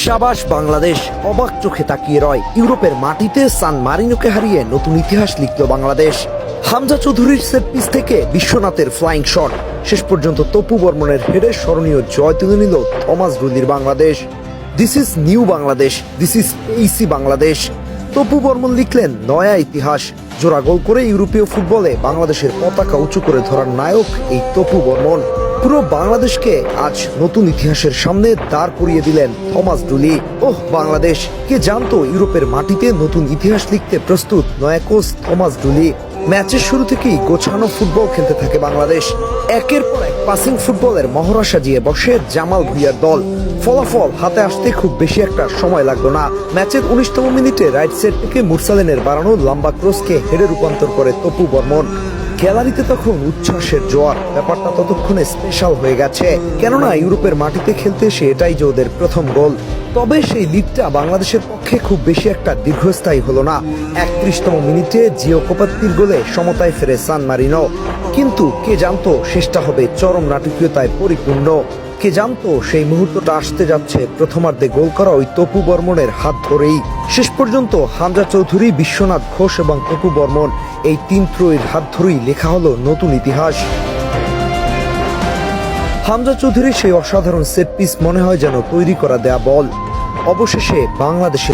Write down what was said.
শাবাশ বাংলাদেশ, অবাক চোখে তাকিয়ে রয়। ইউরোপের মাটিতে সান মারিনোকে হারিয়ে নতুন ইতিহাস লিখল বাংলাদেশ। হামজা চৌধুরীর সেট পিস থেকে বিশ্বনাথের ফ্লাইং শট, শেষ পর্যন্ত তপু বর্মনের হেডে স্মরণীয় জয় তুলে নিল থমাস ডুলির Bangladesh. This is new Bangladesh, this is এইসি বাংলাদেশ। তপু বর্মন লিখলেন নয়া ইতিহাস। জোড়া গোল করে ইউরোপীয় ফুটবলে বাংলাদেশের পতাকা উঁচু করে ধরার নায়ক এই তপু বর্মন। পুরো বাংলাদেশকে আজ নতুন ইতিহাসের সামনে দাঁড় করিয়ে দিলেন থমাস ডুলি। ওহ বাংলাদেশ, কে জানতো ইউরোপের মাটিতে নতুন ইতিহাস লিখতে প্রস্তুত নয়া কোচ থমাস ডুলি। ম্যাচের শুরু থেকেই গোছানো ফুটবল খেলতে থাকে বাংলাদেশ। একের পর এক পাসিং ফুটবলের মহড়া সাজিয়ে বসে জামাল ভুঁইয়ার দল। ফলাফল হাতে আসতে খুব বেশি একটা সময় লাগলো না। ম্যাচের 19তম মিনিটে রাইট সাইড থেকে মুরসালিনের বাড়ানো লম্বা ক্রসকে হেডে রূপান্তর করে তপু বর্মন। গ্যালারিতে তখন উচ্ছ্বাসের জোয়ার। ব্যাপারটা ততক্ষণে স্পেশাল হয়ে গেছে, কেননা ইউরোপের মাটিতে খেলতে এসে এটাই যে ওদের প্রথম গোল। তবে সেই লিডটা বাংলাদেশের পক্ষে খুব বেশি একটা দীর্ঘস্থায়ী হলো না। 31তম মিনিটে জিও কোপাত্তির গোলে সমতায় ফেরে সান মারিনো। কিন্তু কে জানতো শেষটা হবে চরম নাটকীয়তায় পরিপূর্ণ। কে জানতো সেই মুহূর্তটা আসতে যাচ্ছে প্রথমার্ধে গোল করা ওই তপু বর্মনের হাত ধরেই। শেষ পর্যন্ত হামজা চৌধুরী, বিশ্বনাথ ঘোষ এবং তপু বর্মন এই তিন ত্রয়ীর হাত ধরেই লেখা হলো নতুন ইতিহাস। হামজা চৌধুরীর সেই অসাধারণ সেট পিস মনে হয় যেন তৈরি করা দেয়া বল। অবশেষে বাংলাদেশের